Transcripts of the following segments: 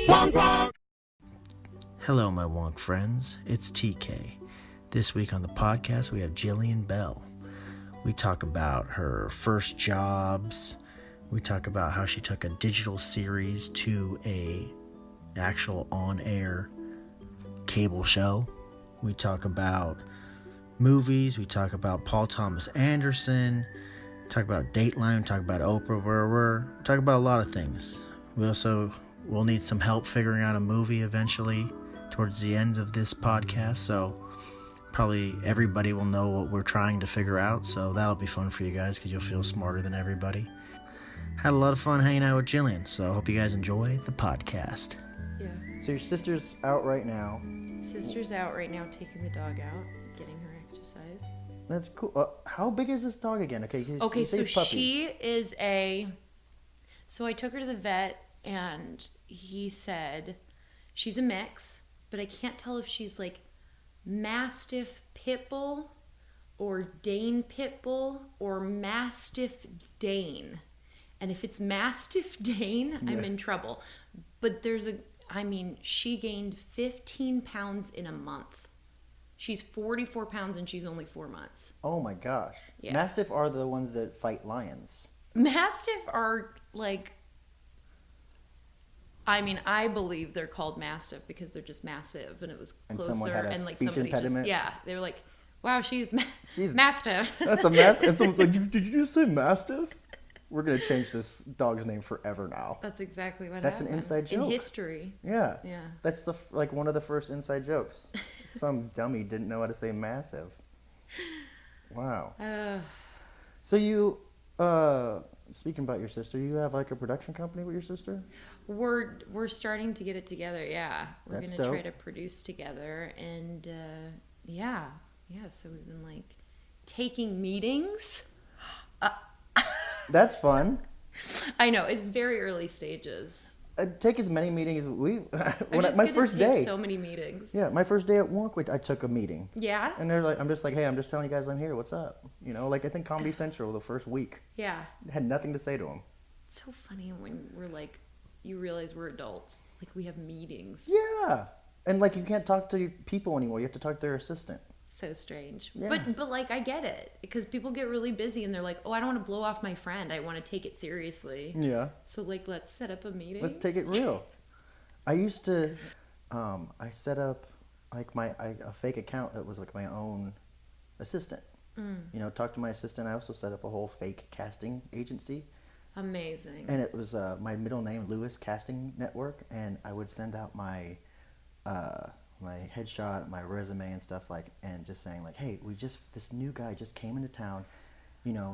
Hello, my Wonk friends. It's TK. This week on the podcast, we have Jillian Bell. We talk about her first jobs. We talk about how she took a digital series to a actual on-air cable show. We talk about movies. We talk about Paul Thomas Anderson. We talk about Dateline. We talk about Oprah. We talk about a lot of things. We'll need some help figuring out a movie eventually towards the end of this podcast, so probably everybody will know what we're trying to figure out, so that'll be fun for you guys because you'll feel smarter than everybody. Had a lot of fun hanging out with Jillian, so I hope you guys enjoy the podcast. Yeah. So your sister's out right now. Sister's out right now taking the dog out, getting her exercise. That's cool. How big is this dog again? Okay, so she is so I took her to the vet and he said she's a mix, but I can't tell if she's like Mastiff Pit Bull or Dane Pit Bull or Mastiff Dane. And if it's Mastiff Dane, I'm in trouble. But she gained 15 pounds in a month. She's 44 pounds and she's only 4 months. Oh my gosh. Yeah. Mastiff are the ones that fight lions. Mastiff are like, I believe they're called Mastiff because they're just massive, and it was closer, and someone had a speech impediment. They were like, "Wow, she's Mastiff." That's a mess. And someone's like, "Did you just say Mastiff?" We're gonna change this dog's name forever now. That's exactly what That's happened. An inside joke in history. Yeah. Yeah. That's one of the first inside jokes. Some dummy didn't know how to say massive. Wow. So you, speaking about your sister, you have like a production company with your sister? We're starting to get it together. Yeah, we're That's gonna try dope. to produce together, and yeah. So we've been like taking meetings. That's fun. I know it's very early stages. Take as many meetings as my first take day. So many meetings. Yeah, my first day at Wonk, I took a meeting. Yeah. And I'm just like, hey, I'm just telling you guys I'm here. What's up? I think Comedy Central the first week. Yeah. Had nothing to say to them. It's so funny when we're like, you realize we're adults. Like we have meetings. Yeah. And like you can't talk to people anymore. You have to talk to their assistant. So strange. Yeah. But like I get it because people get really busy and they're like, oh, I don't want to blow off my friend. I want to take it seriously. Yeah. So like, let's set up a meeting. Let's take it real. I used to, I set up like a fake account that was like my own assistant. Talk to my assistant. I also set up a whole fake casting agency. Amazing. And it was my middle name, Lewis Casting Network, and I would send out my headshot, my resume and stuff and just saying like, hey, this new guy just came into town.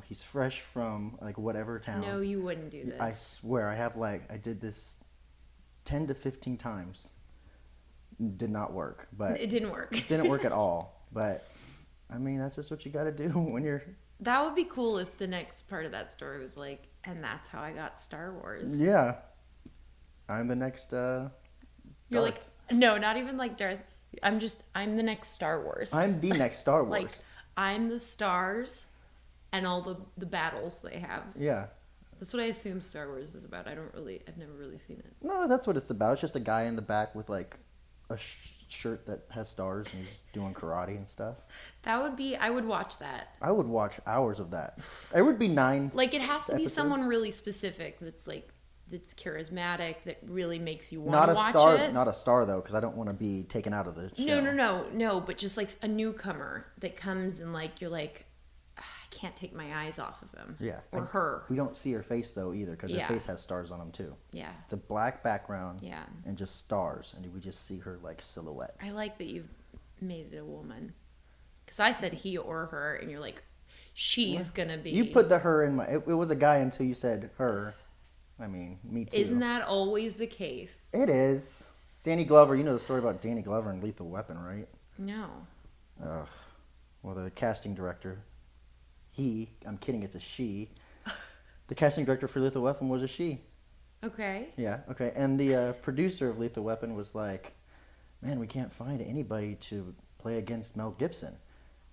He's fresh from like whatever town. No, you wouldn't do this. I swear, I did this 10 to 15 times. Did not work, but it didn't work. It didn't work at all. But that's just what you got to do when you're. That would be cool if the next part of that story was like, and that's how I got Star Wars. Yeah, I'm the next. You're Darth. like, no, not even like Darth. I'm the next Star Wars. I'm the next Star Wars. Like, I'm the stars and all the battles they have. Yeah. That's what I assume Star Wars is about. I've never really seen it. No, that's what it's about. It's just a guy in the back with like a shirt that has stars and he's doing karate and stuff. I would watch that. I would watch hours of that. It would be 9. Like it has to be episodes. someone really specific that's charismatic, that really makes you want to watch it. Not a star though, because I don't want to be taken out of the show. No, but just like a newcomer that comes and like you're like, I can't take my eyes off of him. Yeah. Or her. We don't see her face though either, because her face has stars on them too. Yeah. It's a black background. Yeah. And just stars, and we just see her like silhouettes. I like that you've made it a woman, because I said he or her, and you're like, she's gonna be. You put the her in my. It was a guy until you said her. Me too. Isn't that always the case? It is. Danny Glover, you know the story about Danny Glover and Lethal Weapon, right? No. Well, the casting director, I'm kidding, it's a she. The casting director for Lethal Weapon was a she. Okay. Yeah, okay. And the producer of Lethal Weapon was like, man, we can't find anybody to play against Mel Gibson.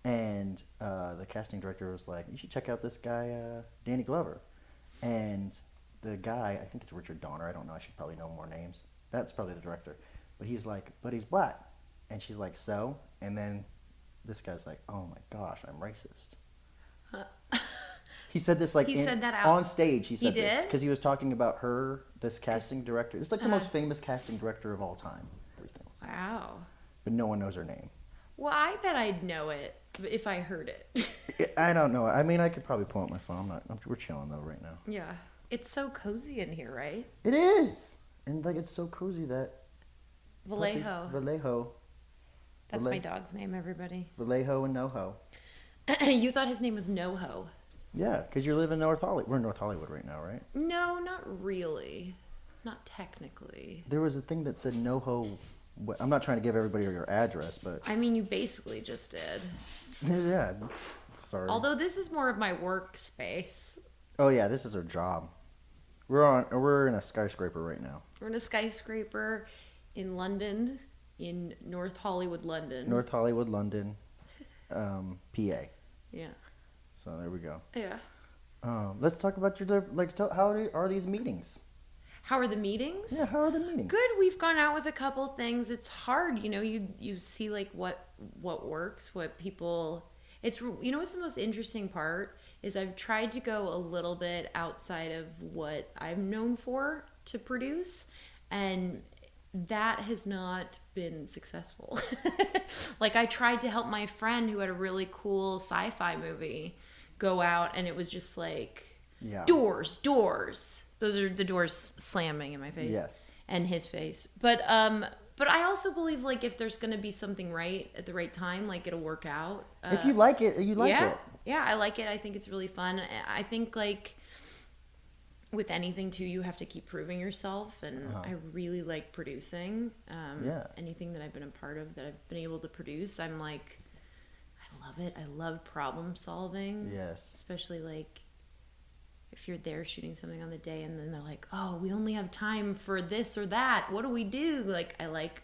And the casting director was like, you should check out this guy, Danny Glover. And the guy, I think it's Richard Donner, I don't know, I should probably know more names. That's probably the director. But he's like, but he's black. And she's like, so? And then this guy's like, oh my gosh, I'm racist. He said this like He said that out. on stage. He said He this did? because he was talking about her, this casting director. It's like the most famous casting director of all time. Everything. Wow. But no one knows her name. Well, I bet I'd know it if I heard it. I don't know. I mean, I could probably pull up my phone. We're chilling though right now. Yeah. It's so cozy in here, right? It is, and like it's so cozy that Vallejo. That's Valle- my dog's name, everybody. Vallejo and NoHo. You thought his name was NoHo. Yeah, because you live in North Hollywood. We're in North Hollywood right now, right? No, not really. Not technically. There was a thing that said NoHo. I'm not trying to give everybody your address, but I mean, you basically just did. yeah. Sorry. Although this is more of my workspace. Oh yeah, this is our job. We're in a skyscraper right now. We're in a skyscraper in London, in North Hollywood, London. North Hollywood, London, PA. Yeah. So there we go. Yeah. Let's talk about how are these meetings? How are the meetings? Yeah, how are the meetings? Good. We've gone out with a couple things. It's hard, you see like what works, what people. It's what's the most interesting part is I've tried to go a little bit outside of what I'm known for to produce, and that has not been successful. Like I tried to help my friend who had a really cool sci-fi movie go out, and it was just like doors. Those are the doors slamming in my face. Yes. And his face. But I also believe like if there's gonna be something right at the right time, like it'll work out. If you like it, you like it. Yeah, I like it. I think it's really fun. I think like with anything too, you have to keep proving yourself, and I really like producing. Anything that I've been a part of that I've been able to produce, I'm like, I love it. I love problem solving. Yes. Especially like if you're there shooting something on the day and then they're like, oh, we only have time for this or that. What do we do? Like, I like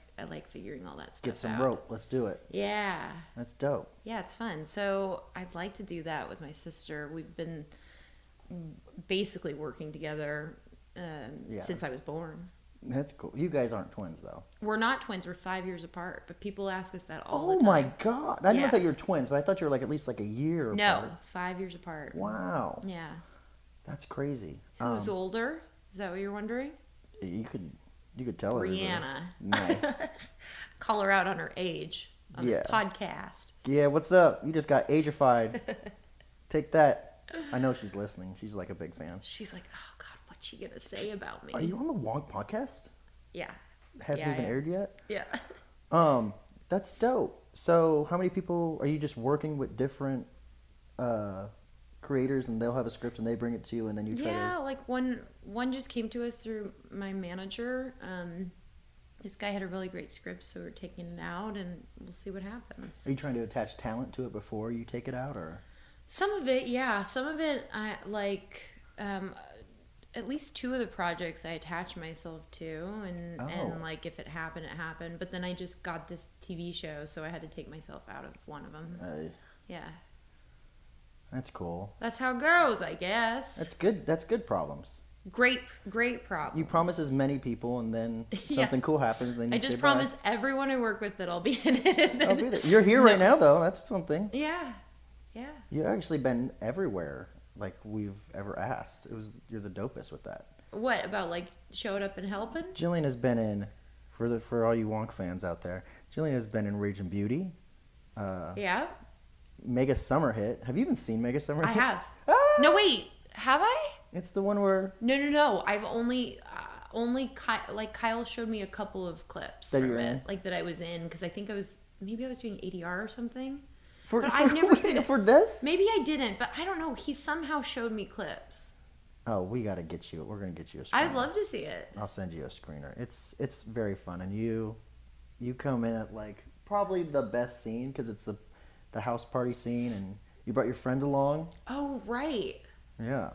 figuring all that stuff out. Get some rope. Let's do it. Yeah. That's dope. Yeah, it's fun. So I'd like to do that with my sister. We've been basically working together since I was born. That's cool. You guys aren't twins, though. We're not twins. We're 5 years apart. But people ask us that all the Oh time. my God! I never thought you were twins, but I thought you were like at least like a year apart. No, 5 years apart. Wow. Yeah. That's crazy. Who's older? Is that what you're wondering? You could tell her. Brianna. Nice. Call her out on her age on this podcast. Yeah, what's up? You just got ageified. Take that. I know she's listening. She's like a big fan. She's like, oh God, what's she gonna say about me? Are you on the Wonk podcast? Yeah. Hasn't even aired yet? Yeah. That's dope. So how many people are you just working with different creators, and they'll have a script and they bring it to you, and then you try to... like one just came to us through my manager. This guy had a really great script, so we're taking it out and we'll see what happens. Are you trying to attach talent to it before you take it out, or... Some of it, yeah. Some of it, I like. At least 2 of the projects I attach myself to, and like if it happened, it happened. But then I just got this TV show, so I had to take myself out of one of them. Yeah. That's cool. That's how it goes, I guess. That's good. That's good problems. Great problem. You promise as many people, and then something cool happens. Then you I just say promise bye. everyone I work with that I'll be in it. I'll be there. You're here right now, though. That's something. Yeah. You've actually been everywhere, like we've ever asked. You're the dopest with that. What about like showing up and helping? Jillian has been in, for all you Wonk fans out there. Jillian has been in Rage and Beauty. Yeah. Mega Summer Hit. Have you even seen Mega Summer Hit? I have. Ah! No, wait. Have I? It's the one where... No. I've only Kyle showed me a couple of clips that from it, like that I was in, because I think I was doing ADR or something. But I've never seen it. For this? Maybe I didn't, but I don't know. He somehow showed me clips. Oh, we got to get you. We're going to get you a screener. I'd love to see it. I'll send you a screener. It's very fun, and you come in at like probably the best scene because it's the house party scene, and you brought your friend along. Oh, right. Yeah.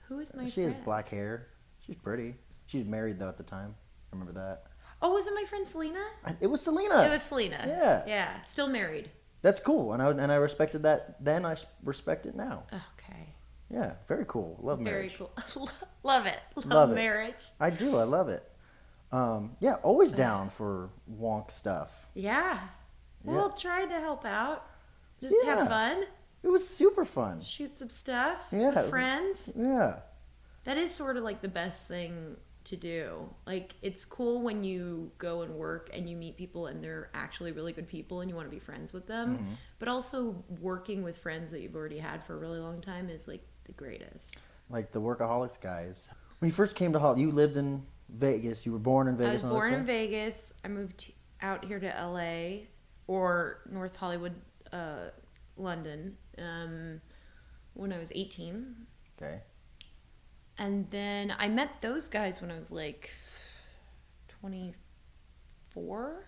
Who is my friend? She has black hair. She's pretty. She was married though at the time. I remember that. Oh, was it my friend Selena? It was Selena. It was Selena. Yeah. Yeah. Still married. That's cool, and I respected that then. I respect it now. Okay. Yeah, very cool. Love marriage. Very cool. Love it. Love it. Marriage. I do. I love it. Yeah, always down for Wonk stuff. Yeah. Yeah. We'll try to help out. Just Yeah. have fun. It was super fun. Shoot some stuff Yeah. with friends. Yeah. That is sort of like the best thing to do. Like, it's cool when you go and work and you meet people and they're actually really good people and you want to be friends with them. Mm-hmm. But also working with friends that you've already had for a really long time is like the greatest. Like the Workaholics guys. When you first came to Hollywood, you lived in Vegas. You were born in Vegas. I was and all that born in stuff? Vegas. I moved out here to LA or North Hollywood, London, when I was 18. Okay. And then I met those guys when I was like 24.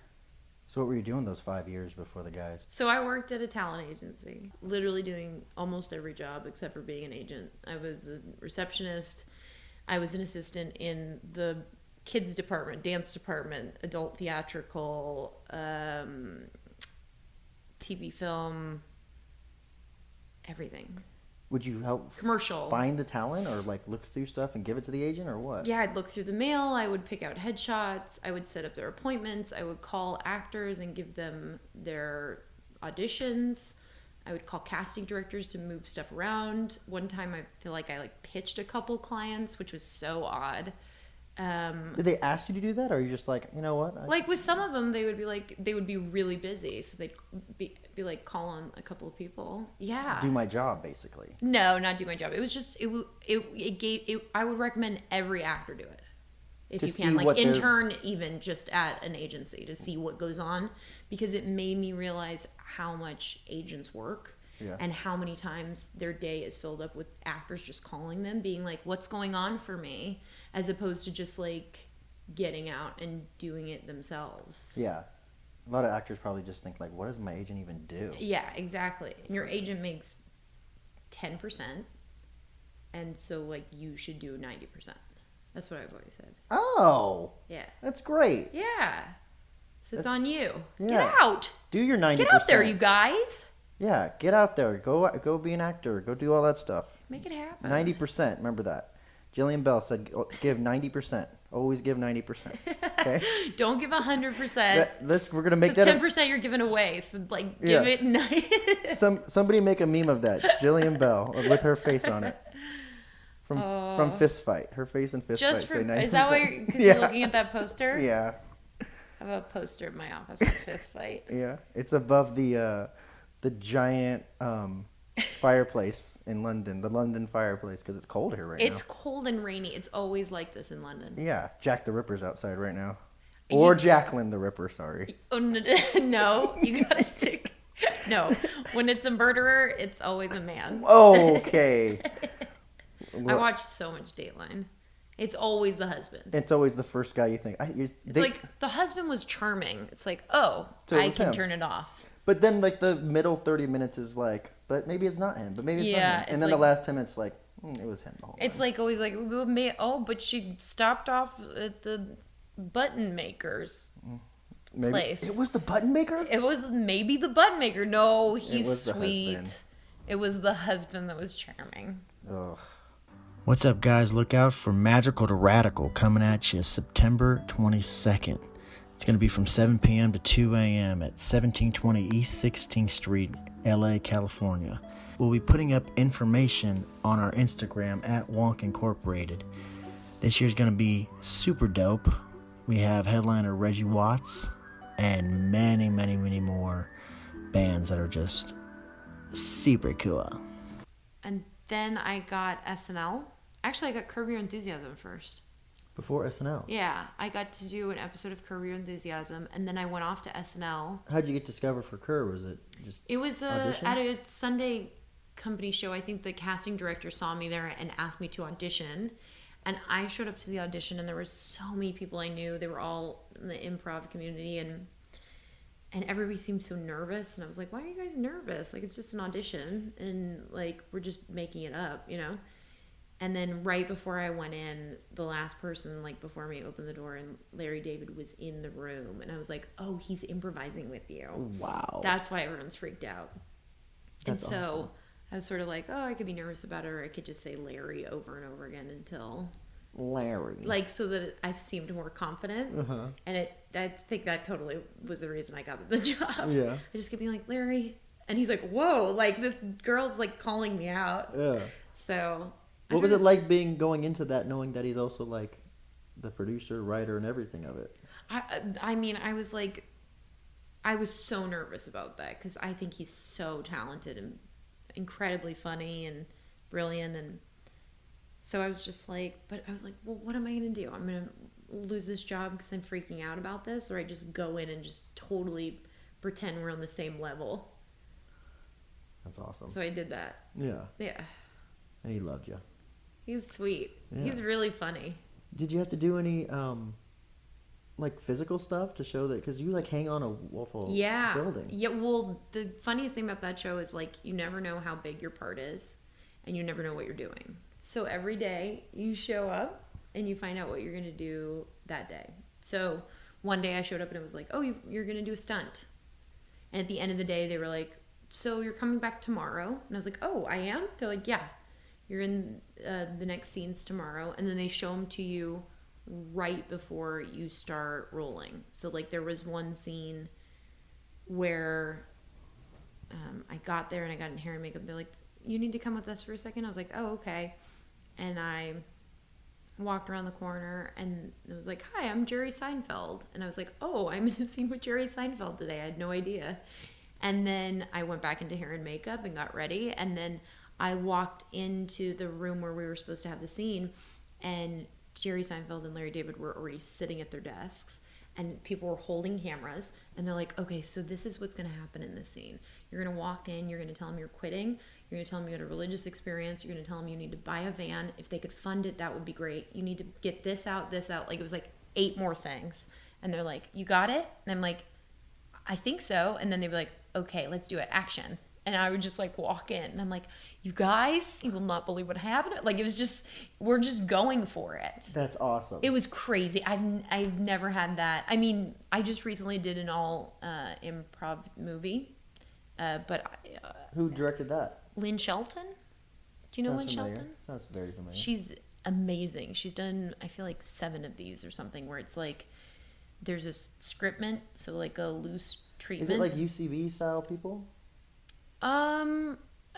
So what were you doing those 5 years before the guys? So I worked at a talent agency, literally doing almost every job except for being an agent. I was a receptionist. I was an assistant in the kids department, dance department, adult theatrical, TV, film, everything. Would you help Commercial. find the talent or like look through stuff and give it to the agent or what? Yeah, I'd look through the mail. I would pick out headshots. I would set up their appointments. I would call actors and give them their auditions. I would call casting directors to move stuff around. One time I feel like I pitched a couple clients, which was so odd. Did they ask you to do that, or are you just like, you know what? Like with some of them, they would be really busy, so they'd be like, call on a couple of people. Yeah. Do my job, basically. No, not do my job. It was just I would recommend every actor do it if To you see can, like what they're- intern even just at an agency to see what goes on, because it made me realize how much agents work. Yeah. And how many times their day is filled up with actors just calling them, being like, what's going on for me? As opposed to just like getting out and doing it themselves. Yeah. A lot of actors probably just think like, what does my agent even do? Yeah, exactly. And your agent makes 10%. And so like you should do 90%. That's what I've always said. Oh. Yeah. That's great. Yeah. So it's on you. Yeah. Get out. Do your 90%. Get out there, you guys. Yeah, get out there. Go be an actor. Go do all that stuff. Make it happen. 90%. Remember that. Jillian Bell said, give 90%. Always give 90%. Okay? Don't give 100%. We're going to make Because that 10% you're giving away. So like Yeah. give it 9. somebody make a meme of that. Jillian Bell with her face on it. From Fist Fight. Her face in Fist Just Fight. for, Say 90%. is that why because Yeah. you're looking at that poster? Yeah. I have a poster in my office of Fist Fight. Yeah. It's above the giant fireplace in London, the London fireplace, because it's cold here right It's now. cold and rainy. It's always like this in London. Yeah, Jack the Ripper's outside right now. You- Or Jacqueline the Ripper, sorry. Oh, no, you gotta stick. No, when it's a murderer, it's always a man. Okay. I watch so much Dateline. It's always the husband. It's always the first guy you think. It's like the husband was charming. It's like, oh, So it I was can him. turn it off. But then like the middle 30 minutes is like, but maybe it's not him. But maybe it's Yeah, not him. it's And then like- the last 10 minutes like, it was him the whole It's time. like always like, oh, but she stopped off at the button maker's Maybe place. it was the button maker? It was maybe the button maker. No, he's was the sweet. husband. It was the husband that was charming. Ugh. What's up, guys? Look out for Magical to Radical coming at you September 22nd. It's going to be from 7 p.m. to 2 a.m. at 1720 East 16th Street, LA, California. We'll be putting up information on our Instagram at Wonk Incorporated. This year's going to be super dope. We have headliner Reggie Watts and many, many, many more bands that are just super cool. And then I got SNL. Actually, I got Curb Your Enthusiasm first. Before SNL. Yeah, I got to do an episode of Curb Your Enthusiasm, and then I went off to SNL. How'd you get discovered for Kerr? Was it just It was audition? at a Sunday company show. I think the casting director saw me there and asked me to audition. And I showed up to the audition, and there were so many people I knew. They were all in the improv community, and everybody seemed so nervous. And I was like, why are you guys nervous? Like, it's just an audition, and like, we're just making it up, you know? And then right before I went in, the last person like before me opened the door, and Larry David was in the room, and I was like, oh, he's improvising with you. Wow. That's why everyone's freaked out. That's and so awesome. I was sort of like, oh, I could be nervous about it, or I could just say Larry over and over again until Larry. like so that I seemed more confident. And I think that totally was the reason I got the job. Yeah. I just kept being like, Larry, and he's like, whoa, like this girl's like calling me out. Yeah. So What was it like going into that, knowing that he's also like the producer, writer, and everything of it? I mean, I was so nervous about that because I think he's so talented and incredibly funny and brilliant, and so I was just like, but I was like, well, what am I gonna do? I'm gonna lose this job because I'm freaking out about this, or I just go in and just totally pretend we're on the same level. That's awesome. So I did that. Yeah. Yeah, And he loved you. he's sweet. Yeah. He's really funny. Did you have to do any like physical stuff to show that, because you like hang on a waffle building? Yeah, well, the funniest thing about that show is like you never know how big your part is and you never know what you're doing. So every day you show up and you find out what you're going to do that day. So one day I showed up and it was like, oh, you're going to do a stunt. And at the end of the day they were like, so you're coming back tomorrow? And I was like, oh, I am? They're like, yeah, you're in the next scenes tomorrow. And then they show them to you right before you start rolling. So like there was one scene where I got there and I got in hair and makeup. They're like, you need to come with us for a second. I was like, oh, okay. And I walked around the corner and it was like, hi, I'm Jerry Seinfeld. And I was like, oh, I'm in a scene with Jerry Seinfeld today. I had no idea. And then I went back into hair and makeup and got ready. And then I walked into the room where we were supposed to have the scene, and Jerry Seinfeld and Larry David were already sitting at their desks, and people were holding cameras, and they're like, okay, so this is what's going to happen in this scene. You're going to walk in, you're going to tell them you're quitting, you're going to tell them you had a religious experience, you're going to tell them you need to buy a van. If they could fund it, that would be great. You need to get this out. Like, it was like 8 more things. And they're like, you got it? And I'm like, I think so. And then they'd be like, okay, let's do it. Action. And I would just like walk in and I'm like, you guys, you will not believe what happened. Like, it was just, we're just going for it. That's awesome. It was crazy. I've never had that. I mean, I just recently did an all improv movie. Who directed that? Lynn Shelton. Do you know Lynn familiar. Shelton? Sounds very familiar. She's amazing. She's done, I feel like 7 of these or something, where it's like, there's a scriptment, so like a loose treatment. Is it like UCB style people?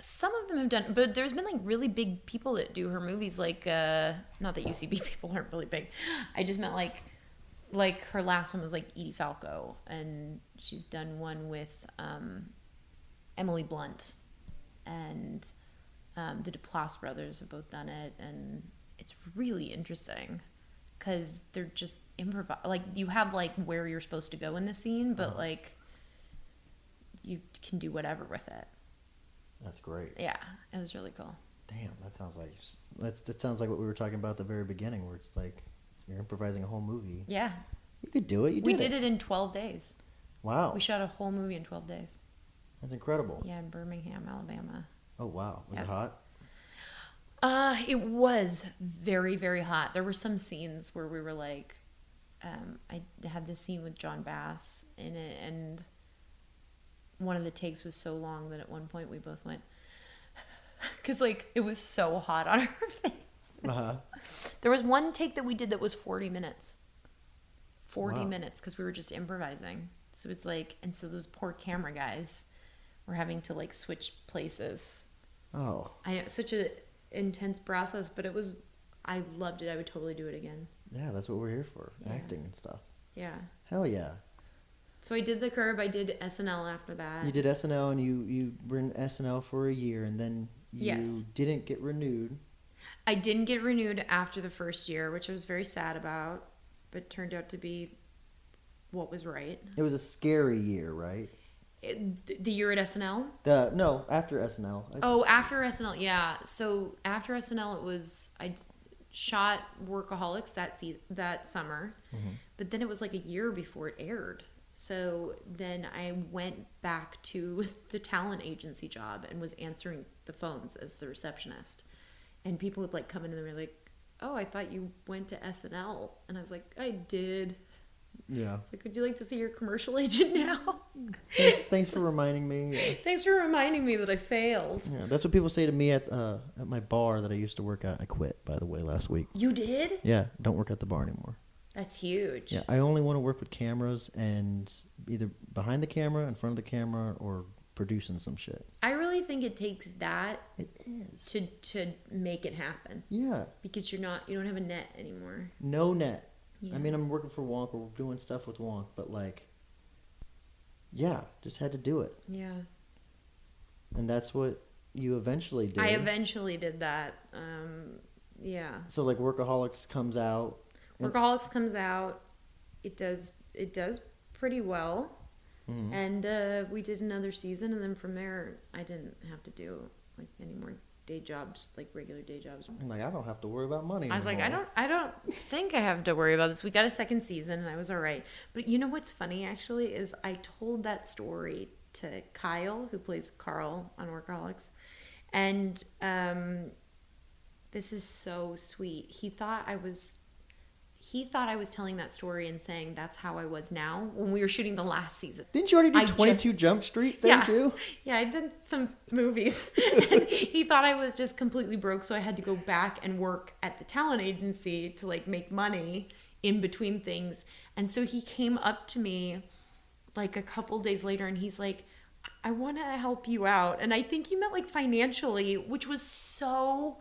Some of them have done, but there's been like really big people that do her movies. Like, not that UCB people aren't really big. I just meant like her last one was like Edie Falco, and she's done one with Emily Blunt, and the Duplass brothers have both done it, and it's really interesting because they're just like you have like where you're supposed to go in the scene, but like you can do whatever with it. That's great. Yeah, it was really cool. Damn, that sounds like what we were talking about at the very beginning, where it's like you're improvising a whole movie. Yeah. You could do it. We did it in 12 days. Wow. We shot a whole movie in 12 days. That's incredible. Yeah, in Birmingham, Alabama. Oh, wow. Was Yes. it hot? It was very, very hot. There were some scenes where we were like, I had this scene with John Bass in it, and one of the takes was so long that at one point we both went, because like it was so hot on her face. Uh-huh. There was one take that we did that was 40 minutes. 40 Wow. minutes, because we were just improvising. So it's like, and so those poor camera guys were having to like switch places. Oh. I know, such a intense process, but I loved it. I would totally do it again. Yeah, that's what we're here for. Yeah. Acting and stuff. Yeah. Hell yeah. So I did The Curb. I did SNL after that. You did SNL, and you were in SNL for a year, and then you Yes. didn't get renewed. I didn't get renewed after the first year, which I was very sad about, but turned out to be what was right. It was a scary year, right? The year at SNL? No, after SNL. Oh, after SNL, yeah. So after SNL, I shot Workaholics that summer, but then it was like a year before it aired. So then I went back to the talent agency job and was answering the phones as the receptionist. And people would like come in and they were like, oh, I thought you went to SNL. And I was like, I did. Yeah. It's like, would you like to see your commercial agent now? Thanks for reminding me. Yeah. Thanks for reminding me that I failed. Yeah, that's what people say to me at my bar that I used to work at. I quit, by the way, last week. You did? Yeah, don't work at the bar anymore. That's huge. Yeah, I only want to work with cameras and either behind the camera, in front of the camera, or producing some shit. I really think it takes that It is. to make it happen. Yeah. Because you don't have a net anymore. No net. Yeah. I mean, I'm working for Wonk. We're doing stuff with Wonk, but like, yeah, just had to do it. Yeah. And that's what you eventually did. I eventually did that. Yeah. So like, Workaholics comes out. Workaholics comes out. It does pretty well. Mhm. And we did another season, and then from there, I didn't have to do like any more day jobs, like regular day jobs. I'm like, I don't have to worry about money I was like, anymore. I don't think I have to worry about this. We got a second season, and I was all right. But you know what's funny actually is I told that story to Kyle, who plays Carl on Workaholics, and this is so sweet. He thought I was telling that story and saying that's how I was now when we were shooting the last season. Didn't you already do I 22 Jump Street then too? Yeah, I did some movies. And he thought I was just completely broke, so I had to go back and work at the talent agency to like make money in between things. And so he came up to me like a couple days later and he's like, I want to help you out. And I think he meant like financially, which was so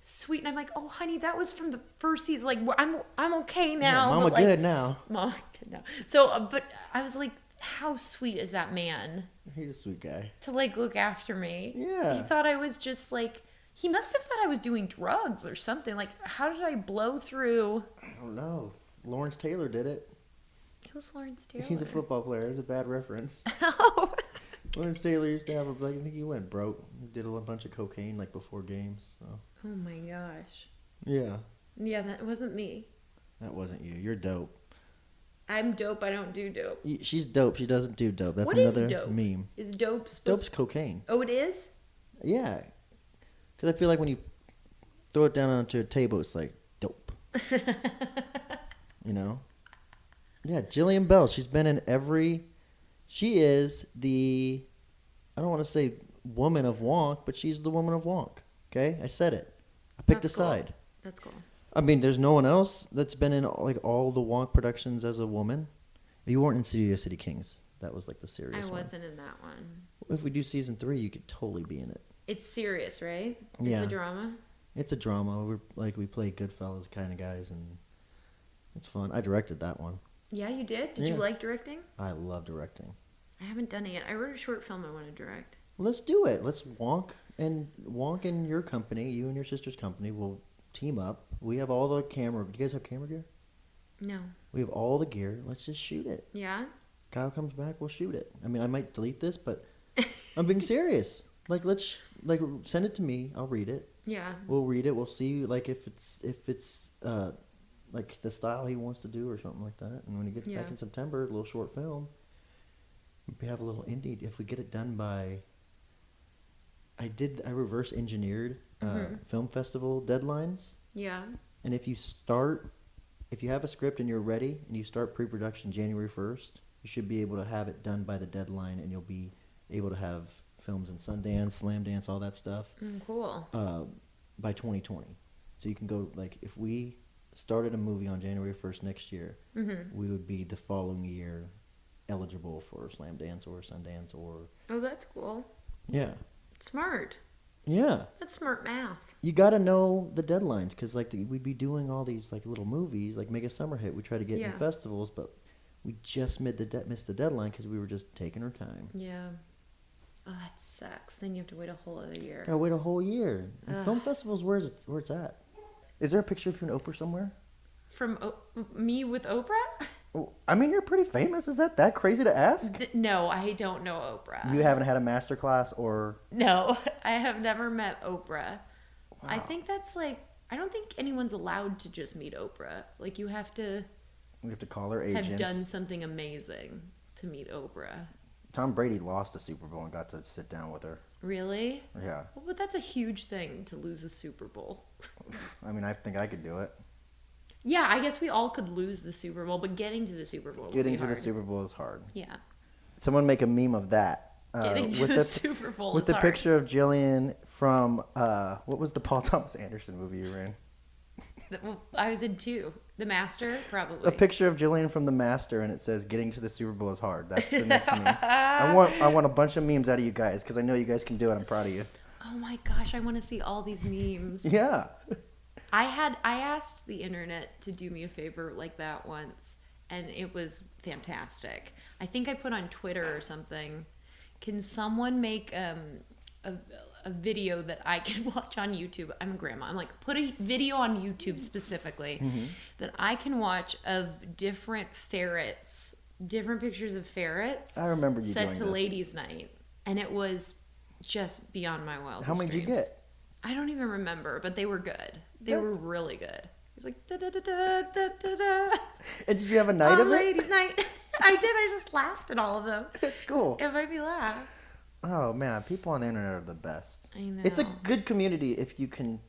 sweet. And I'm like, oh honey, that was from the first season. Like I'm okay now. Yeah, Mama but, like, good now. Mama good now. So, but I was like, how sweet is that man He's a sweet guy. to like look after me? Yeah. He thought I was just like, he must have thought I was doing drugs or something. Like, how did I blow through? I don't know. Lawrence Taylor did it. Who's Lawrence Taylor? He's a football player. It's a bad reference. Oh. Lawrence Taylor used to have I think he went broke. He did a bunch of cocaine like before games. So. Oh my gosh. Yeah. Yeah, that wasn't me. That wasn't you. You're dope. I'm dope. I don't do dope. She's dope. She doesn't do dope. That's What is another dope? meme. Is dope supposed Dope's cocaine. Oh, it is? Yeah. Because I feel like when you throw it down onto a table, it's like dope. You know? Yeah, Jillian Bell. She's been in every. She is the. I don't want to say woman of Wonk, but she's the woman of Wonk. Okay? I said it. I picked That's a cool. side. That's cool. I mean, there's no one else that's been in like all the Wonk productions as a woman. You weren't in Studio City Kings. That was like the serious I one. wasn't in that one. If we do season 3, you could totally be in it. It's serious, right? Yeah. It's a drama. It's a drama. We play Goodfellas kind of guys, and it's fun. I directed that one. Yeah, you did? Did you Yeah. like directing? I love directing. I haven't done it yet. I wrote a short film I want to direct. Let's do it. Let's Wonk and your company, you and your sister's company, will team up. We have all the camera. Do you guys have camera gear? No. We have all the gear. Let's just shoot it. Yeah? Kyle comes back, we'll shoot it. I mean, I might delete this, but I'm being serious. Like, let's send it to me. I'll read it. Yeah. We'll read it. We'll see like if it's like the style he wants to do or something like that. And when he gets back Yeah. in September, a little short film. We have a little indie. If we get it done by, I reverse engineered film festival deadlines. Yeah. And if you have a script and you're ready and you start pre-production January 1st, you should be able to have it done by the deadline, and you'll be able to have films in Sundance, Slam Dance, all that stuff Cool. by 2020. So you can go, like, if we started a movie on January 1st next year, we would be the following year eligible for Slam Dance or Sundance or... Oh, that's cool. Yeah. Smart. Yeah. That's smart math. You got to know the deadlines, because like we'd be doing all these like little movies, like Make a Summer Hit. We try to get in Yeah. festivals, but we just missed the deadline because we were just taking our time. Yeah. Oh, that sucks. Then you have to wait a whole other year. Gotta wait a whole year. And Ugh. film festivals, where it's at. Is there a picture of you and Oprah somewhere? From me with Oprah? Oh, I mean, you're pretty famous. Is that crazy to ask? No, I don't know Oprah. You haven't had a master class or... No, I have never met Oprah. Wow. I think that's like, I don't think anyone's allowed to just meet Oprah. Like, you have to We have to call her agents. have done something amazing to meet Oprah. Tom Brady lost a Super Bowl and got to sit down with her. Really? Yeah. Well, but that's a huge thing to lose a Super Bowl. I mean, I think I could do it. Yeah, I guess we all could lose the Super Bowl, but getting to the Super Bowl would Getting be to hard. the Super Bowl is hard. Yeah. Someone make a meme of that. Getting to the Super Bowl with is the hard. picture of Jillian from what was the Paul Thomas Anderson movie you were in? I was in 2. The Master, probably. A picture of Jillian from The Master, and it says "Getting to the Super Bowl is hard." That's the next meme. I want a bunch of memes out of you guys because I know you guys can do it. I'm proud of you. Oh my gosh, I want to see all these memes. Yeah. I asked the internet to do me a favor like that once, and it was fantastic. I think I put on Twitter or something. Can someone make a video that I can watch on YouTube? I'm a grandma. I'm like, put a video on YouTube specifically that I can watch of different ferrets, different pictures of ferrets. I remember you set doing to this. ladies' night, and it was just beyond my wildest How many did you dreams. get? I don't even remember, but they were good. They were really good. He's like da da da da da da da. And did you have a night of it? Ladies' night. I did. I just laughed at all of them. It's cool. It made me laugh. Oh man, people on the internet are the best. I know. It's a good community if you can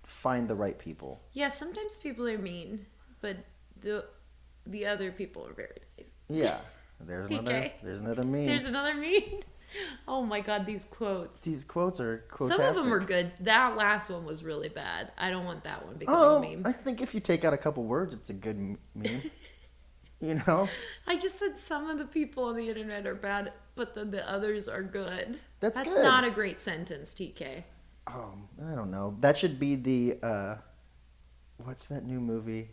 find the right people. Yeah, sometimes people are mean, but the other people are very nice. Yeah. There's TK. another meme. There's another mean. Oh my god, these quotes. These quotes are quotastic. Some of them are good. That last one was really bad. I don't want that one becoming Oh, a meme. I think if you take out a couple words, it's a good meme. You know? I just said some of the people on the internet are bad, but then the others are good. That's That's good. not a great sentence, TK. I don't know. That should be the what's that new movie?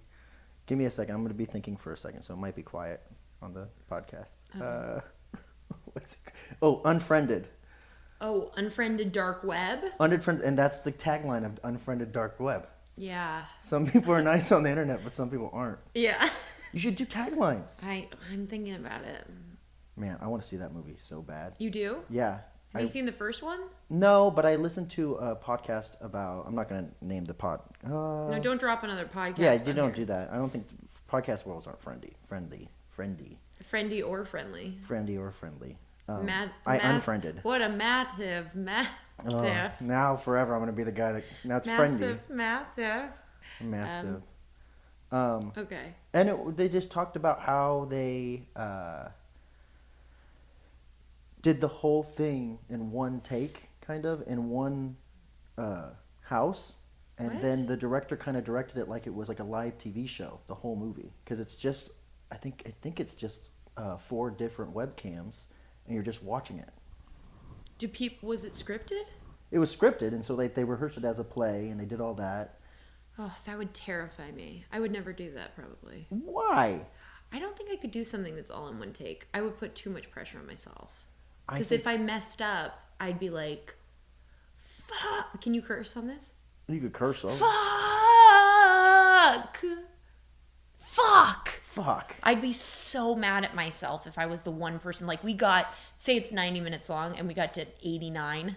Give me a second. I'm going to be thinking for a second, so it might be quiet on the podcast. What's it? Oh, Unfriended. Oh, Unfriended Dark Web? Unfriended, and that's the tagline of Unfriended Dark Web. Yeah. Some people are nice on the internet, but some people aren't. Yeah. You should do taglines. I'm thinking about it. Man, I want to see that movie so bad. You do? Yeah. Have you seen the first one? No, but I listened to a podcast about. I'm not going to name the pod. No, don't drop another podcast. Yeah, you on don't here. do that. I don't think podcast worlds aren't friendly, Friendly or friendly. friendly or friendly. I unfriended. What a massive. Now forever, I'm going to be the guy that. Now it's friendly. Massive. Massive. Okay. And they just talked about how they did the whole thing in one take, kind of, in one house. And What? then the director kind of directed it like it was like a live TV show, the whole movie. Because it's just, I think it's just 4 different webcams, and you're just watching it. Was it scripted? It was scripted, and so they rehearsed it as a play, and they did all that. Oh, that would terrify me. I would never do that, probably. Why? I don't think I could do something that's all in one take. I would put too much pressure on myself. I Because think- if I messed up, I'd be like, fuck. Can you curse on this? You could curse though. Fuck. I'd be so mad at myself if I was the one person. Like, we got, say it's 90 minutes long, and we got to 89.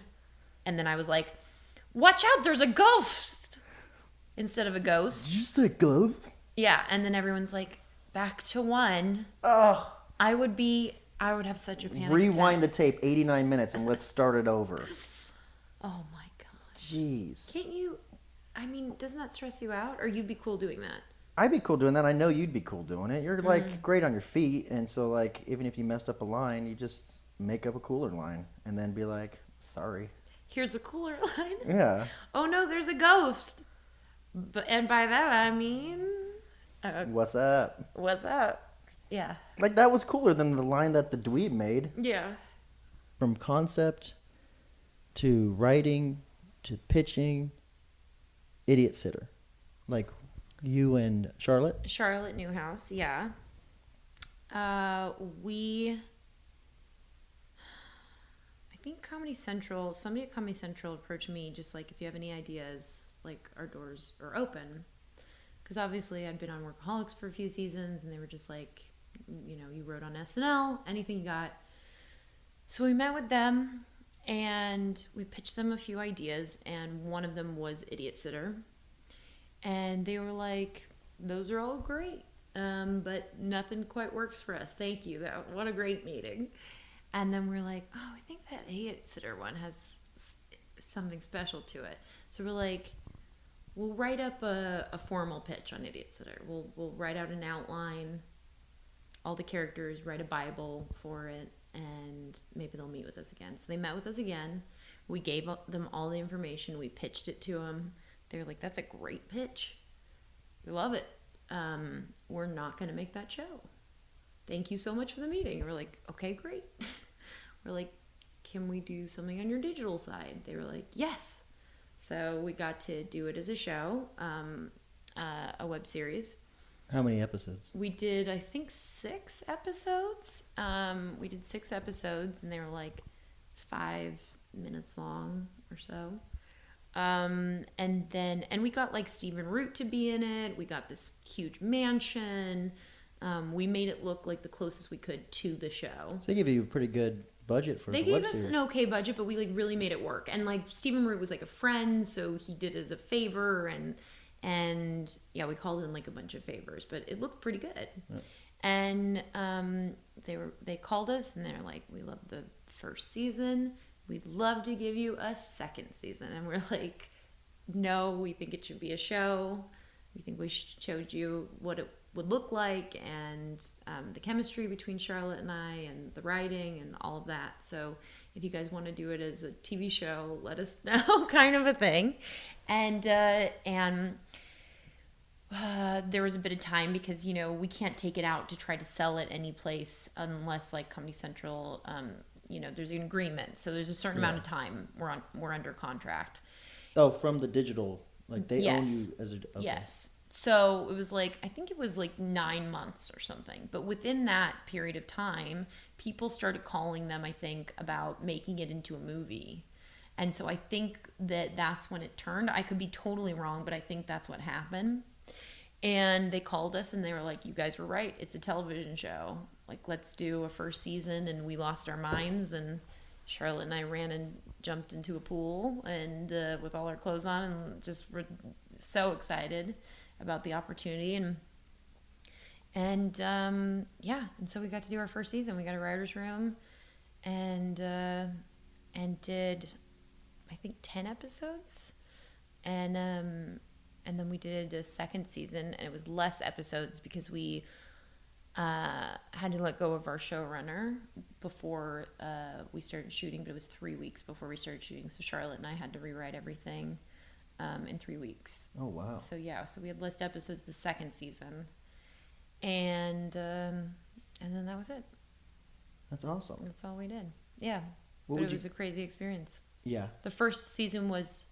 And then I was like, watch out, there's a ghost. Instead of a ghost. Did you say glove? Yeah, and then everyone's like, back to 1. Oh. I would have such a panic Rewind attack. the tape 89 minutes and let's start it over. Oh my gosh. Jeez. Can't you, doesn't that stress you out? Or you'd be cool doing that? I'd be cool doing that. I know you'd be cool doing it. You're like great on your feet, and so like even if you messed up a line, you just make up a cooler line and then be like, sorry. Here's a cooler line. Yeah. Oh no, there's a ghost. And by that I mean, What's up? what's up? Yeah. Like that was cooler than the line that the dweeb made. Yeah. From concept to writing to pitching, idiot sitter. Like you and Charlotte? Charlotte Newhouse, yeah. I think Comedy Central, somebody at Comedy Central approached me just like, if you have any ideas, like our doors are open. Because obviously I'd been on Workaholics for a few seasons, and they were just like, you wrote on SNL, anything you got. So we met with them, and we pitched them a few ideas, and one of them was Idiot Sitter. And they were like, those are all great, but nothing quite works for us. Thank you. What a great meeting. And then we're like, oh, I think that Idiot Sitter one has something special to it. So we're like, we'll write up a formal pitch on Idiot Sitter. We'll write out an outline, all the characters, write a Bible for it, and maybe they'll meet with us again. So they met with us again. We gave them all the information. We pitched it to them. They were like, that's a great pitch. We love it. We're not going to make that show. Thank you so much for the meeting. We're like, okay, great. We're like, can we do something on your digital side? They were like, yes. So we got to do it as a show, a web series. How many episodes? We did, I think, 6 episodes. We did 6 episodes, and they were like 5 minutes long or so. And we got like Stephen Root to be in it. We got this huge mansion. We made it look like the closest we could to the show. So they gave you a pretty good budget for they the web gave us series. an okay budget, but we like really made it work. And like Stephen Root was like a friend, so he did it as a favor, and yeah, we called in like a bunch of favors, but it looked pretty good. Yeah. And they called us and they're like, we love the first season. We'd love to give you a second season. And we're like, no, we think it should be a show. We think we showed you what it would look like, and the chemistry between Charlotte and I, and the writing and all of that. So if you guys want to do it as a TV show, let us know, kind of a thing. And there was a bit of time because, you know, we can't take it out to try to sell it any place unless like Comedy Central, you know, there's an agreement. So there's a certain amount of time we're under contract. Oh, from the digital, like they yes. own you as a... Okay. Yes. So it was like, I think it was like 9 months or something. But within that period of time, people started calling them, I think, about making it into a movie. And so I think that's when it turned. I could be totally wrong, but I think that's what happened. And they called us and they were like, you guys were right. It's a television show. Like, let's do a first season. And we lost our minds. And Charlotte and I ran and jumped into a pool and with all our clothes on, and just were so excited about the opportunity. And so we got to do our first season. We got a writer's room and did, I think, 10 episodes. And then we did a second season, and it was less episodes because we had to let go of our showrunner before we started shooting, but it was 3 weeks before we started shooting. So Charlotte and I had to rewrite everything in 3 weeks. Oh, wow. So we had less episodes the second season. And then that was it. That's awesome. That's all we did. Yeah. But it was a crazy experience. Yeah. The first season was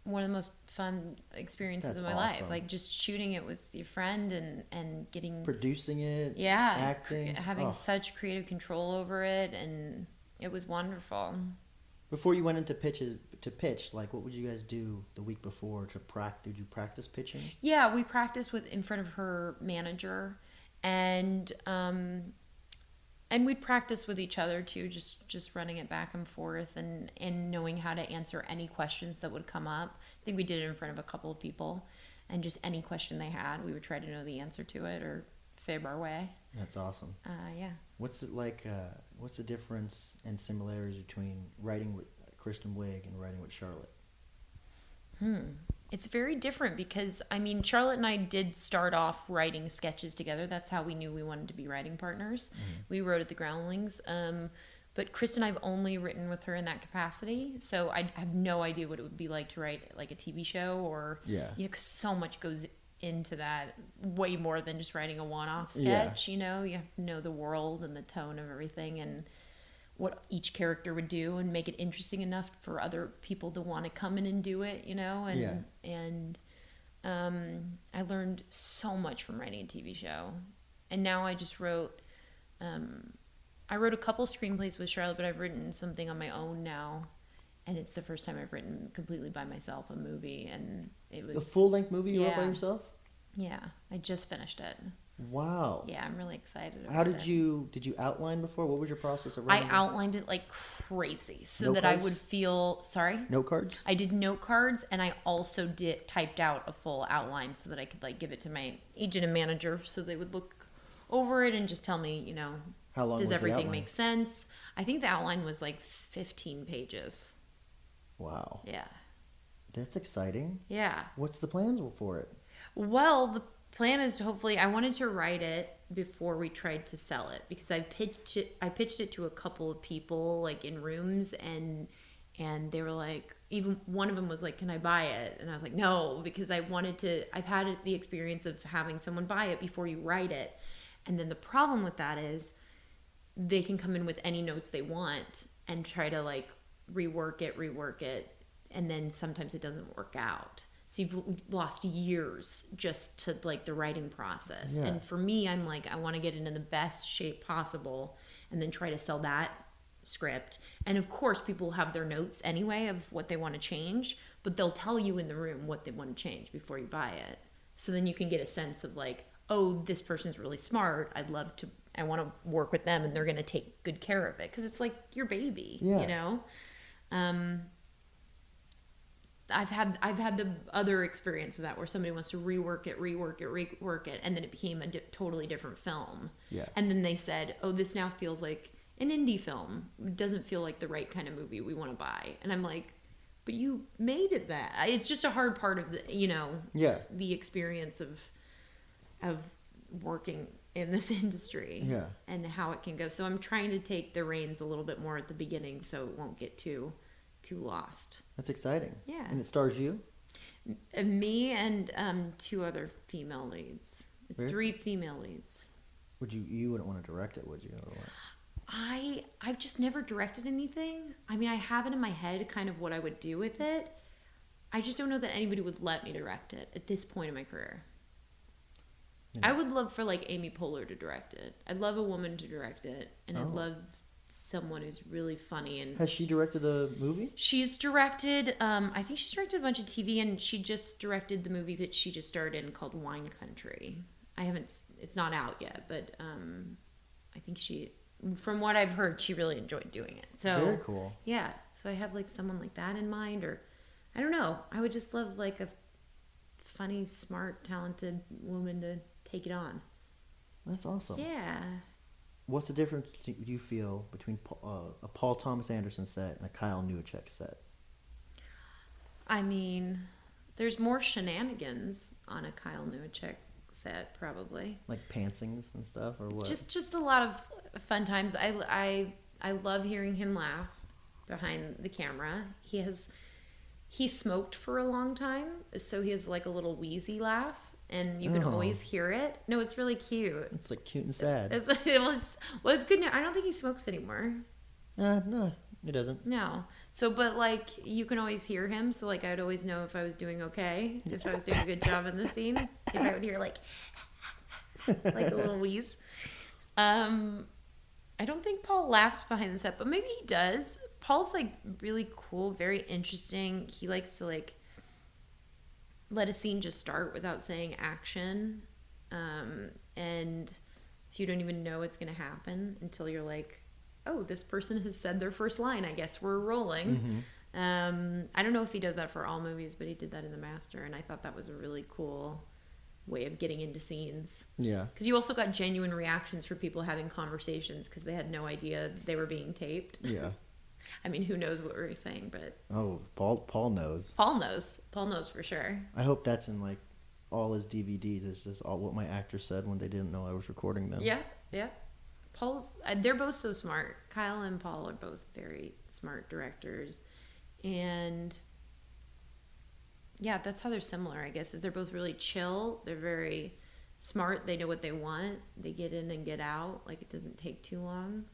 one of the most fun experiences of my life. Like just shooting it with your friend and getting... Producing it. Yeah. Acting. Having such creative control over it. And it was wonderful. Before you went into pitch, like what would you guys do the week before to practice? Did you practice pitching? Yeah, we practiced in front of her manager, and we'd practice with each other too, just running it back and forth and knowing how to answer any questions that would come up. I think we did it in front of a couple of people, and just any question they had, we would try to know the answer to it or fib our way. That's awesome. Yeah. What's it like? What's the difference and similarities between writing with Kristen Wiig and writing with Charlotte? It's very different because, I mean, Charlotte and I did start off writing sketches together. That's how we knew we wanted to be writing partners. Mm-hmm. We wrote at the Groundlings. But Kristen, I've only written with her in that capacity. So I have no idea what it would be like to write like a TV show or, you know, because so much goes into that, way more than just writing a one-off sketch. You know, you have to know the world and the tone of everything and what each character would do and make it interesting enough for other people to want to come in and do it, you know. And I learned so much from writing a TV show. And now I just wrote I wrote a couple screenplays with Charlotte, but I've written something on my own now. And it's the first time I've written completely by myself a movie, and it was a full-length movie you wrote by yourself. Yeah, I just finished it. Wow. Yeah, I'm really excited about it. How did you outline before? What was your process of writing? I outlined it like crazy so that I would feel... Sorry? Note cards? I did note cards, and I also typed out a full outline so that I could like give it to my agent and manager so they would look over it and just tell me, you know, how long does everything make sense? I think the outline was like 15 pages. Wow. Yeah. That's exciting. Yeah. What's the plans for it? Well, the plan is to hopefully, I wanted to write it before we tried to sell it, because I pitched it to a couple of people like in rooms, and they were like, even one of them was like, can I buy it? And I was like, no, because I've had the experience of having someone buy it before you write it. And then the problem with that is they can come in with any notes they want and try to like rework it. And then sometimes it doesn't work out. So you've lost years just to like the writing process. Yeah. And for me, I'm like, I want to get it in the best shape possible and then try to sell that script. And of course, people have their notes anyway of what they want to change, but they'll tell you in the room what they want to change before you buy it. So then you can get a sense of like, oh, this person's really smart. I want to work with them and they're going to take good care of it. Cause it's like your baby, you know? I've had the other experience of that where somebody wants to rework it, and then it became a totally different film. Yeah. And then they said, "Oh, this now feels like an indie film. It doesn't feel like the right kind of movie we want to buy." And I'm like, "But you made it that." It's just a hard part of the, the experience of working in this industry. Yeah. And how it can go. So I'm trying to take the reins a little bit more at the beginning so it won't get too lost. That's exciting. Yeah. And it stars you? Me and 2 other female leads. It's Really? 3 female leads. You wouldn't want to direct it, would you? Or what? I've just never directed anything. I mean, I have it in my head kind of what I would do with it. I just don't know that anybody would let me direct it at this point in my career. Yeah. I would love for like Amy Poehler to direct it. I'd love a woman to direct it, and I'd love someone who's really funny. And has she directed a movie? She's directed, I think she's directed a bunch of TV, and she just directed the movie that she just starred in called Wine Country. It's not out yet, but I think from what I've heard, she really enjoyed doing it. So very cool. Yeah, so I have like someone like that in mind, or I don't know. I would just love like a funny, smart, talented woman to take it on. That's awesome. Yeah. What's the difference do you feel between a Paul Thomas Anderson set and a Kyle Newacheck set? I mean, there's more shenanigans on a Kyle Newacheck set, probably. Like pantsings and stuff, or what? Just a lot of fun times. I love hearing him laugh behind the camera. He smoked for a long time, so he has like a little wheezy laugh. And you can always hear it. No, it's really cute. It's like cute and sad. It's good now. I don't think he smokes anymore. No, he doesn't. No. So, but like, you can always hear him. So, like, I would always know if I was doing okay, if I was doing a good job in the scene. If I would hear like a little wheeze. I don't think Paul laughs behind the set, but maybe he does. Paul's like really cool, very interesting. He likes to like let a scene just start without saying action, and so you don't even know it's going to happen until you're like, oh, this person has said their first line, I guess we're rolling. I don't know if he does that for all movies, but he did that in The Master, and I thought that was a really cool way of getting into scenes. Yeah, because you also got genuine reactions for people having conversations because they had no idea they were being taped. Yeah. I mean, who knows what we were saying, but... Oh, Paul knows. Paul knows for sure. I hope that's in, like, all his DVDs. Is just all what my actors said when they didn't know I was recording them. Yeah. They're both so smart. Kyle and Paul are both very smart directors. And, yeah, that's how they're similar, I guess, is they're both really chill. They're very smart. They know what they want. They get in and get out. Like, it doesn't take too long.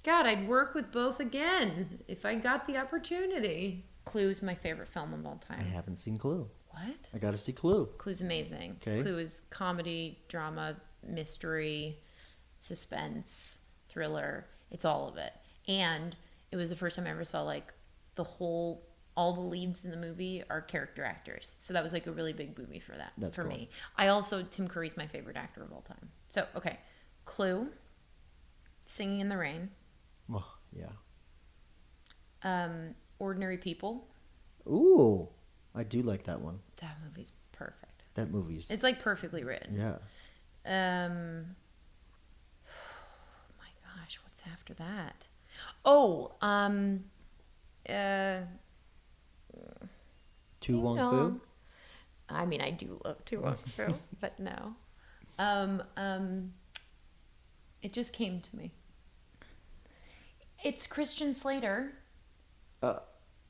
God, I'd work with both again if I got the opportunity. Clue's my favorite film of all time. I haven't seen Clue. What? I got to see Clue. Clue's amazing. Okay. Clue is comedy, drama, mystery, suspense, thriller. It's all of it. And it was the first time I ever saw like all the leads in the movie are character actors. So that was like a really big movie for that. That's for cool. me. Tim Curry's my favorite actor of all time. So, okay. Clue, Singing in the Rain. Oh, yeah. Ordinary People. Ooh, I do like that one. That movie's perfect. That movie's... It's like perfectly written. Yeah. Oh my gosh, what's after that? Oh, To Wong Fu? Dong. I mean, I do love To Wong Fu, but no. It just came to me. It's Christian Slater.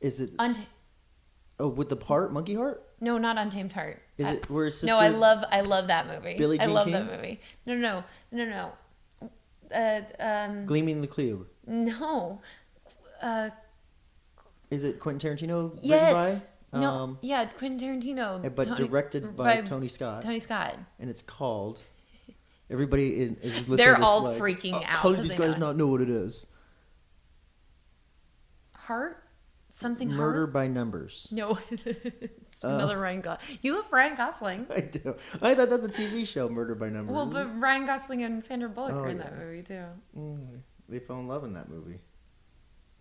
Is it? Unt- with the heart, monkey heart? no, not Untamed Heart. Is it where his sister? No, I love that movie. Billie Jean I love King? that movie. No. Gleaming the Cube. No. Is it Quentin Tarantino? Yes. Written by? No. Yeah, Quentin Tarantino. But directed by Tony Scott. Tony Scott. And it's called. Everybody is listening. They're to this all like, freaking out. How did 'cause these they guys know it. not know what it is? Heart? Something Murder Heart? by Numbers. No, it's another Ryan Gosling. You love Ryan Gosling. I do. I thought that's a TV show, Murder by Numbers. Well, but Ryan Gosling and Sandra Bullock Oh, are in yeah. that movie too. They fell in love in that movie.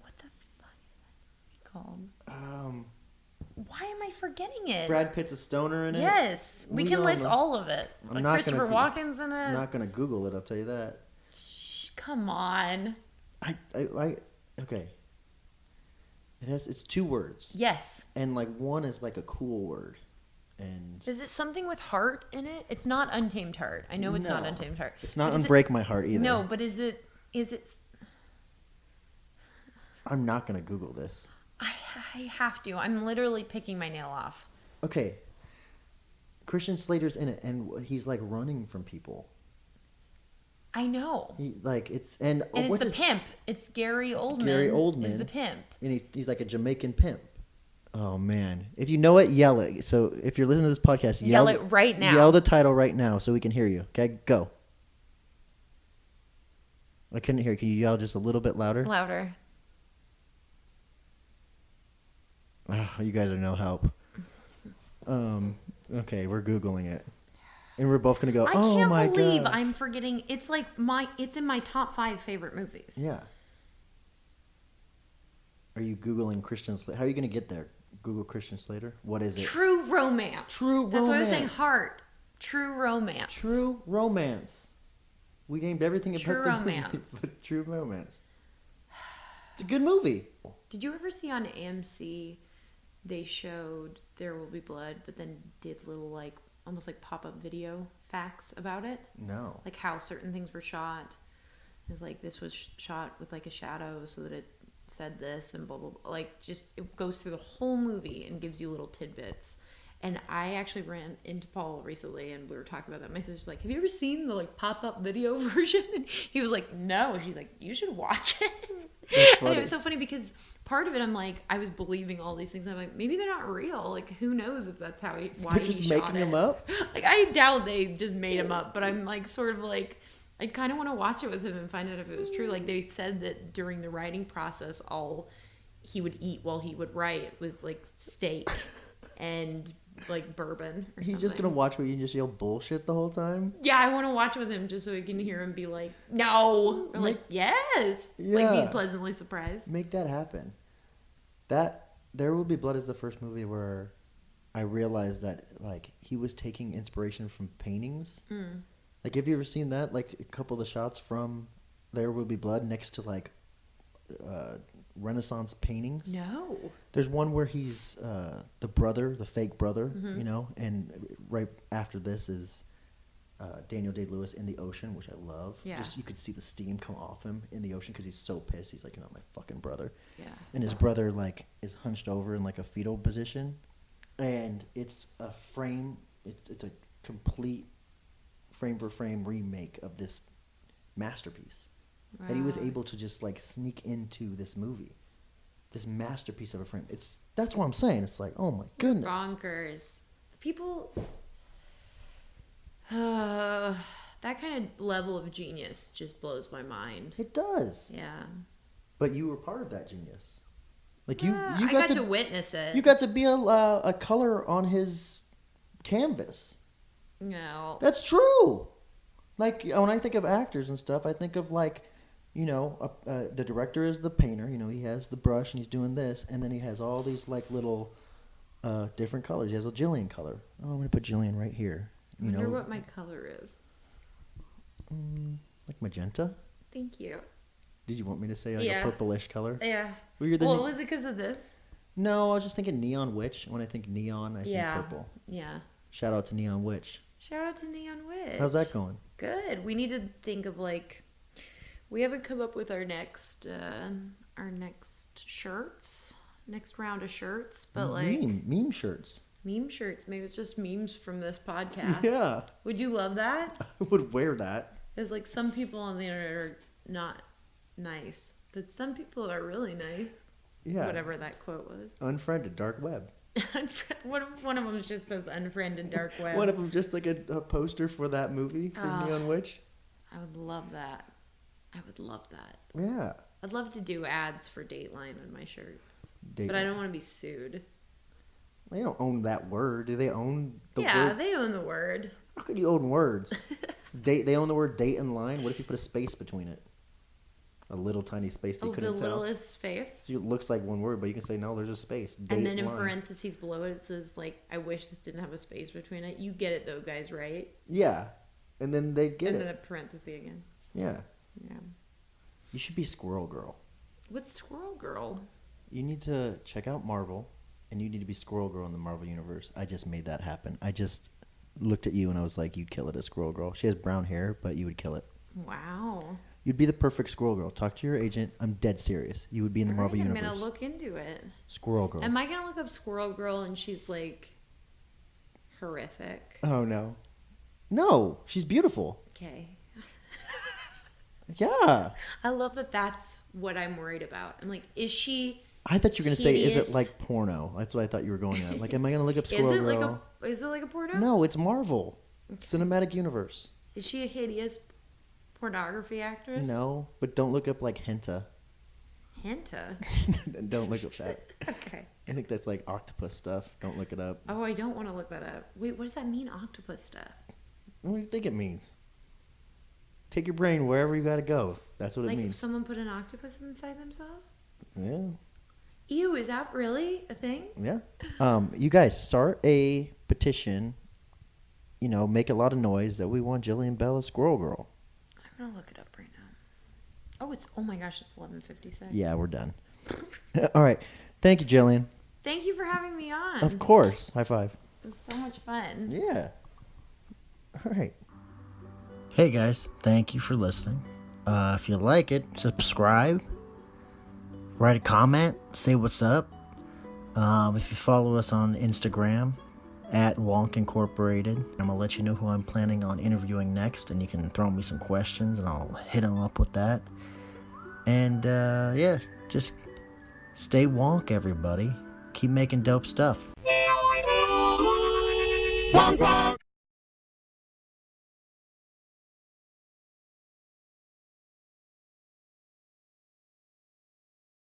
What the fuck is that movie called? Why am I forgetting it? Brad Pitt's a stoner in it. Yes, we can all list know. all of it. I'm Like not Christopher gonna Walken's in it. I'm not gonna Google it. I'll tell you that. Shh, come on. Okay. It's 2 words. Yes. And like one is like a cool word. And Is it something with heart in it? It's not Untamed Heart. I know it's not No. Untamed Heart. It's not Is Unbreak My Heart either. No, but is it? I'm not gonna Google this. I have to. I'm literally picking my nail off. Okay. Christian Slater's in it, and he's like running from people. I know. It's It's the pimp. It's Gary Oldman. Gary Oldman is the pimp. And he's like a Jamaican pimp. Oh man! If you know it, yell it. So if you're listening to this podcast, Yell it right now. Yell the title right now so we can hear you. Okay, go. I couldn't hear. Can you yell just a little bit louder? Louder. Oh, you guys are no help. Okay, we're Googling it. And we're both going to go, I oh can't my God. believe I'm forgetting. It's like it's in my top 5 favorite movies. Yeah. Are you Googling Christian Slater? How are you going to get there? Google Christian Slater? What is it? True romance. True That's why I was saying romance. heart. True romance. True romance. We named everything True about the romance. movie, but True Romance. It's a good movie. Did you ever see on AMC they showed There Will Be Blood, but then did little like almost like pop-up video facts about it? No. Like how certain things were shot. It was like this was shot with like a shadow so that it said this and blah blah blah. Like just it goes through the whole movie and gives you little tidbits. And I actually ran into Paul recently and we were talking about that. My sister's like, have you ever seen the like pop-up video version? And he was like, no. She's like, you should watch it. And it was so funny because part of it I'm like, I was believing all these things. I'm like, maybe they're not real. Like who knows if that's why They're just he making shot them it. up? Like I doubt they just made him up, but I'm like sort of like I kind of want to watch it with him and find out if it was true. Like they said that during the writing process, all he would eat while he would write was like steak and like bourbon. Or He's something. just going to watch where you just yell bullshit the whole time? Yeah, I want to watch it with him just so I can hear him be like, no, or like, yes, like Yeah. be pleasantly surprised. Make that happen. There Will Be Blood is the first movie where I realized that like he was taking inspiration from paintings. Like have you ever seen that? Like a couple of the shots from There Will Be Blood next to like Renaissance paintings. No. There's one where he's the brother, the fake brother, you know, and right after this is Daniel Day-Lewis in the ocean, which I love. Yeah. Just you could see the steam come off him in the ocean because he's so pissed. He's like, you're not my fucking brother. Yeah. And his brother like is hunched over in like a fetal position, and it's a frame. It's a complete frame for frame remake of this masterpiece that he was Wow. able to just like sneak into this movie, this masterpiece of a frame. That's what I'm saying. It's like, oh my goodness. Bonkers. People. That kind of level of genius just blows my mind. It does. Yeah. But you were part of that genius. Like you I got to witness it. You got to be a color on his canvas. No. That's true. Like when I think of actors and stuff, I think of like, you know, the director is the painter. You know, he has the brush and he's doing this, and then he has all these like little different colors. He has a Jillian color. Oh, I'm gonna put Jillian right here. I You wonder know, what my color is. like magenta. Thank you. Did you want me to say like Yeah. a purplish color? Yeah. Well, you're the Well, was it because of this? No, I was just thinking Neon Witch. When I think neon, I Yeah. think purple. Yeah. Shout out to Neon Witch. Shout out to Neon Witch. How's that going? Good. We need to think of we haven't come up with our next shirts, next round of shirts, but meme shirts. meme shirts. Maybe it's just memes from this podcast. Yeah. Would you love that? I would wear that. Because some people on the internet are not nice, but some people are really nice. Yeah. Whatever that quote was. Unfriended, dark web. What if one of them just says unfriended dark web? One of them just like a poster for that movie for Neon Witch. I would love that. I would love that. Yeah. I'd love to do ads for Dateline on my shirts. Dateline. But I don't want to be sued. They don't own that word. Do they own the word? Yeah, they own the word. How could you own words? They own the word date and line. What if you put a space between it? A little tiny space that you couldn't the tell. littlest space. So it looks like one word, but you can say, no, there's a space. Date And then in line. parentheses below it, it says, I wish this didn't have a space between it. You get it, though, guys, right? Yeah. And then they get and it. then a parenthesis again. Yeah. Yeah. You should be Squirrel Girl. What's Squirrel Girl? You need to check out Marvel, and you need to be Squirrel Girl in the Marvel Universe. I just made that happen. I just looked at you, and I was like, you'd kill it as Squirrel Girl. She has brown hair, but you would kill it. Wow. You'd be the perfect Squirrel Girl. Talk to your agent. I'm dead serious. You would be in the Marvel Universe. I'm going to look into it. Squirrel Girl. Am I going to look up Squirrel Girl and she's, horrific? Oh, no. No, she's beautiful. Okay. Yeah. I love that that's what I'm worried about. I'm like, is she I thought you were going to say, is it hideous? like porno? That's what I thought you were going at. Like, am I going to look up Squirrel Girl? Is it like a porno? No, it's Marvel. Cinematic Universe. Is she a hideous pornography actress? No, but don't look up like hentai. Henta? Don't look up that. Okay. I think that's like octopus stuff. Don't look it up. Oh, I don't want to look that up. Wait, what does that mean, octopus stuff? What do you think it means? Take your brain wherever you got to go. That's what it Like if means. someone put an octopus inside themselves? Yeah. Ew, is that really a thing? Yeah. You guys start a petition. Make a lot of noise that we want Jillian Bell as Squirrel Girl. I'm going to look it up right now. Oh my gosh, it's 11:56. Yeah, we're done. All right. Thank you, Jillian. Thank you for having me on. Of course. High five. It was so much fun. Yeah. All right. Hey guys, thank you for listening. If you like it, subscribe, write a comment, say what's up. If you follow us on Instagram at Wonk Incorporated, I'm gonna let you know who I'm planning on interviewing next, and you can throw me some questions and I'll hit them up with that. And yeah, just stay wonk, everybody. Keep making dope stuff. Wonk, wonk.